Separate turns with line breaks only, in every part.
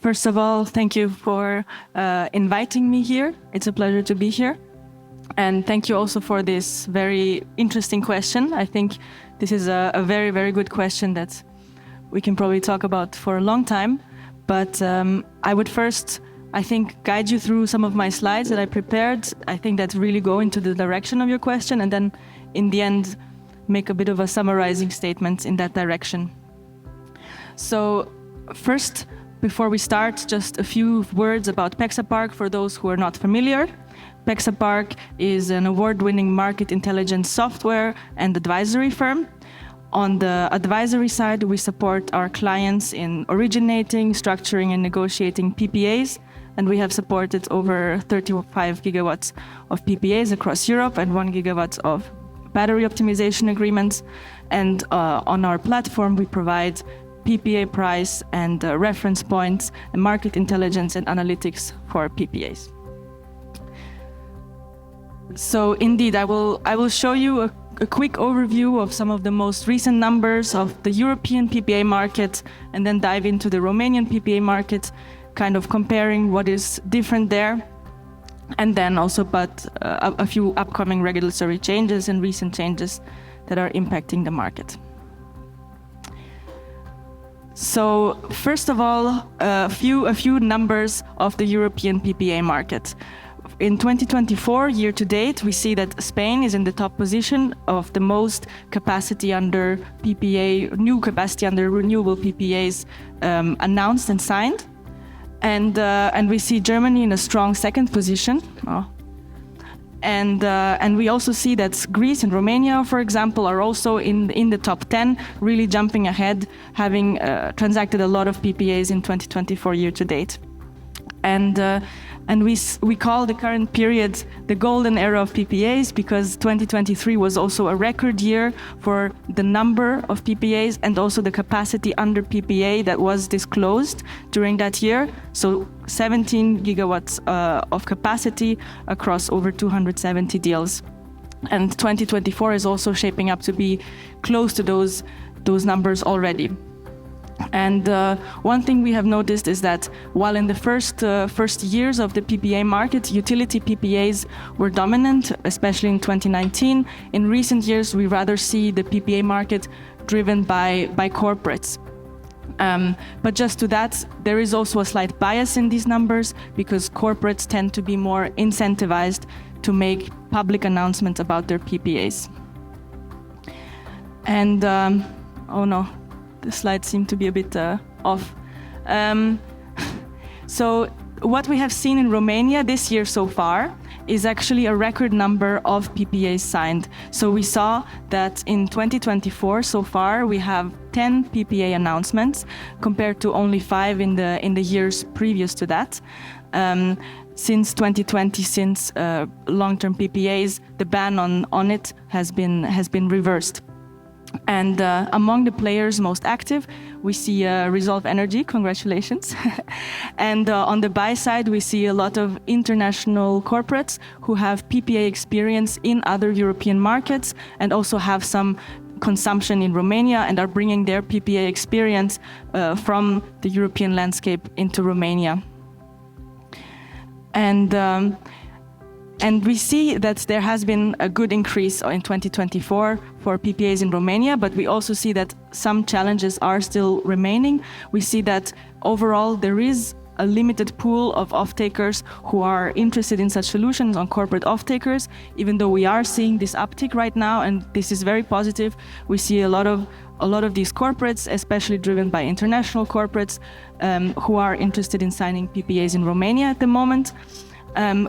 First of all, thank you for inviting me here. It's a pleasure to be here. And thank you also for this very interesting question. I think this is a very, very good question that we can probably talk about for a long time. But I would first, I think, guide you through some of my slides that I prepared. I think that really go into the direction of your question, and then in the end, make a bit of a summarizing statement in that direction. So first, before we start, just a few words about Pexapark for those who are not familiar. Pexapark is an award-winning market intelligence software and advisory firm. On the advisory side, we support our clients in originating, structuring, and negotiating PPAs, and we have supported over 35 gigawatts of PPAs across Europe and 1 gigawatt of battery optimization agreements. And on our platform, we provide PPA price and reference points and market intelligence and analytics for PPAs. So indeed, I will show you a quick overview of some of the most recent numbers of the European PPA market, and then dive into the Romanian PPA market, kind of comparing what is different there, and then also about a few upcoming regulatory changes and recent changes that are impacting the market. So first of all, a few numbers of the European PPA market. In 2024, year to date, we see that Spain is in the top position of the most capacity under PPA, new capacity under renewable PPAs announced and signed. And we see Germany in a strong second position. And we also see that Greece and Romania, for example, are also in the top 10, really jumping ahead, having transacted a lot of PPAs in 2024 year to date. And we call the current period the golden era of PPAs because 2023 was also a record year for the number of PPAs and also the capacity under PPA that was disclosed during that year. So 17 gigawatts of capacity across over 270 deals. And 2024 is also shaping up to be close to those numbers already. And one thing we have noticed is that while in the first years of the PPA market, utility PPAs were dominant, especially in 2019, in recent years we rather see the PPA market driven by corporates. But just to that, there is also a slight bias in these numbers because corporates tend to be more incentivized to make public announcements about their PPAs. And, oh no. The slides seem to be a bit off. So what we have seen in Romania this year so far is actually a record number of PPAs signed. So we saw that in 2024 so far we have 10 PPA announcements compared to only 5 in the years previous to that. Since 2020, since long-term PPAs, the ban on it has been reversed. And among the players most active, we see Resolve Energy, congratulations. And on the buy side, we see a lot of international corporates who have PPA experience in other European markets and also have some consumption in Romania and are bringing their PPA experience from the European landscape into Romania. And we see that there has been a good increase in 2024 for PPAs in Romania, but we also see that some challenges are still remaining. We see that overall there is a limited pool of off-takers who are interested in such solutions on corporate off-takers, even though we are seeing this uptick right now, and this is very positive. We see a lot of these corporates, especially driven by international corporates, who are interested in signing PPAs in Romania at the moment.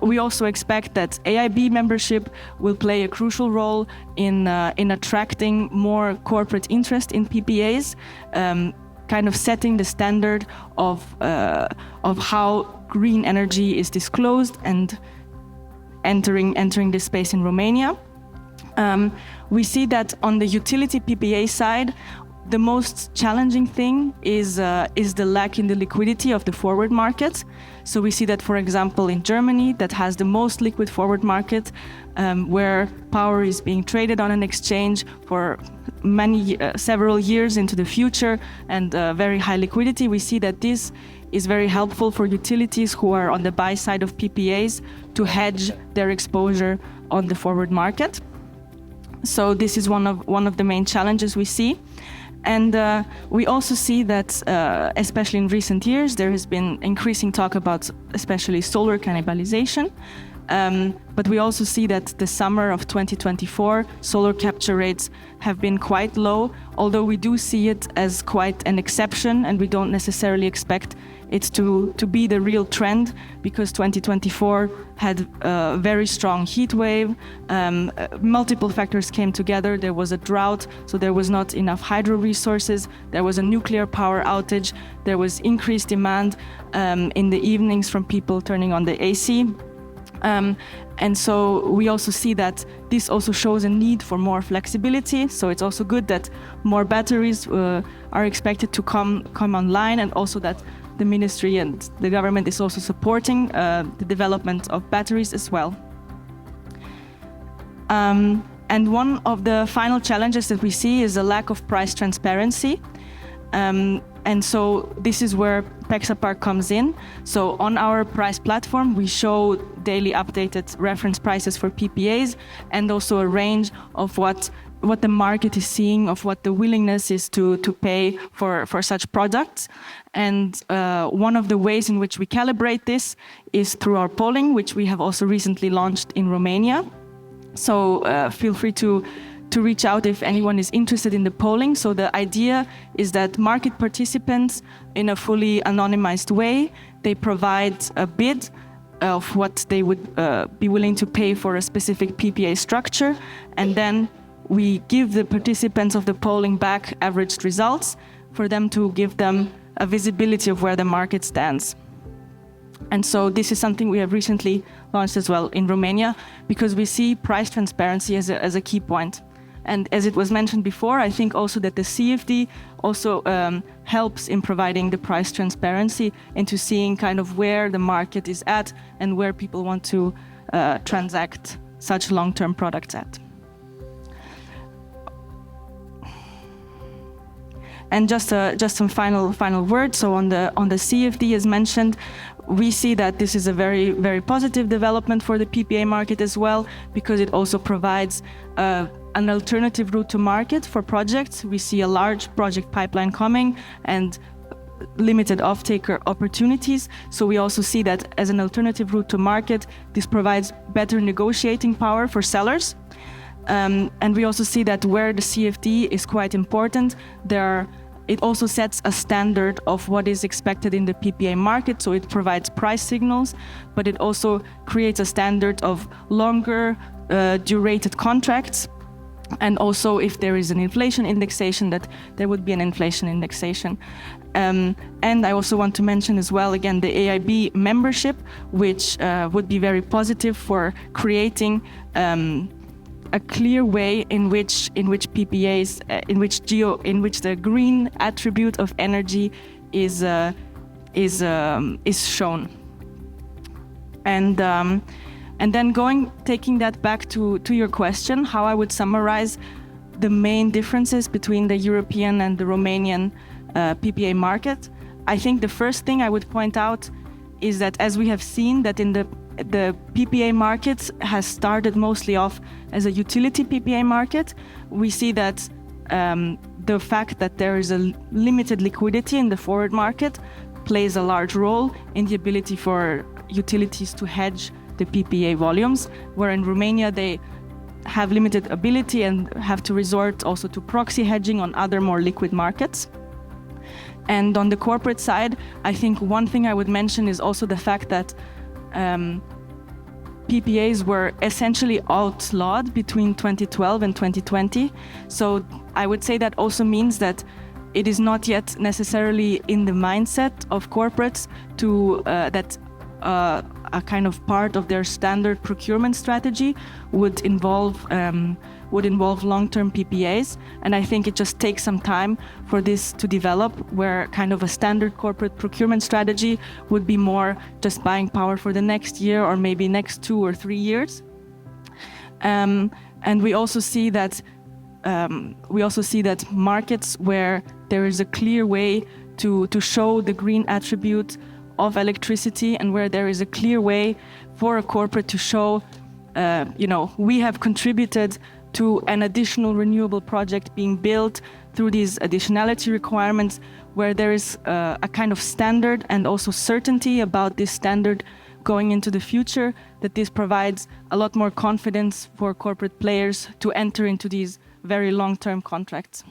We also expect that AIB membership will play a crucial role in attracting more corporate interest in PPAs, kind of setting the standard of how green energy is disclosed and entering this space in Romania. We see that on the utility PPA side, the most challenging thing is the lack in the liquidity of the forward market. So we see that, for example, in Germany, that has the most liquid forward market, where power is being traded on an exchange for several years into the future and very high liquidity. We see that this is very helpful for utilities who are on the buy side of PPAs to hedge their exposure on the forward market. So this is one of the main challenges we see. And we also see that, especially in recent years, there has been increasing talk about especially solar cannibalization. But we also see that the summer of 2024, solar capture rates have been quite low, although we do see it as quite an exception, and we don't necessarily expect it to be the real trend, because 2024 had a very strong heat wave. Multiple factors came together. There was a drought, so there was not enough hydro resources. There was a nuclear power outage. There was increased demand in the evenings from people turning on the AC. And so we also see that this also shows a need for more flexibility. So it's also good that more batteries are expected to come online, and also that the ministry and the government is also supporting the development of batteries as well. And one of the final challenges that we see is a lack of price transparency. And so this is where Pexapark comes in. So on our price platform, we show daily updated reference prices for PPAs, and also a range of what the market is seeing, of what the willingness is to pay for such products. And one of the ways in which we calibrate this is through our polling, which we have also recently launched in Romania. So feel free to reach out if anyone is interested in the polling. So the idea is that market participants, in a fully anonymized way, they provide a bid of what they would be willing to pay for a specific PPA structure, and then we give the participants of the polling back averaged results for them to give them a visibility of where the market stands. And so this is something we have recently launched as well in Romania, because we see price transparency as a key point. And as it was mentioned before, I think also that the CFD also helps in providing the price transparency into seeing kind of where the market is at and where people want to transact such long-term products at. And just some final words. So on the CFD, as mentioned, we see that this is a very, very positive development for the PPA market as well, because it also provides an alternative route to market for projects. We see a large project pipeline coming and limited off-taker opportunities. So we also see that as an alternative route to market, this provides better negotiating power for sellers. And we also see that where the CFD is quite important, it also sets a standard of what is expected in the PPA market. So it provides price signals, but it also creates a standard of longer durated contracts. And also, if there is an inflation indexation, that there would be an inflation indexation. And I also want to mention as well, again, the AIB membership, which would be very positive for creating a clear way in which PPAs, in which the green attribute of energy is shown. And then taking that back to your question, how I would summarize the main differences between the European and the Romanian PPA market. I think the first thing I would point out is that, as we have seen, that in the PPA market has started mostly off as a utility PPA market. We see that the fact that there is a limited liquidity in the forward market plays a large role in the ability for utilities to hedge the PPA volumes, where in Romania they have limited ability and have to resort also to proxy hedging on other more liquid markets. And on the corporate side, I think one thing I would mention is also the fact that PPAs were essentially outlawed between 2012 and 2020. So I would say that also means that it is not yet necessarily in the mindset of corporates to that a kind of part of their standard procurement strategy would involve long-term PPAs. And I think it just takes some time for this to develop, where kind of a standard corporate procurement strategy would be more just buying power for the next year or maybe next 2 or 3 years. And we also see that markets where there is a clear way to show the green attribute of electricity, and where there is a clear way for a corporate to show, we have contributed to an additional renewable project being built through these additionality requirements, where there is a kind of standard and also certainty about this standard going into the future, that this provides a lot more confidence for corporate players to enter into these very long-term contracts.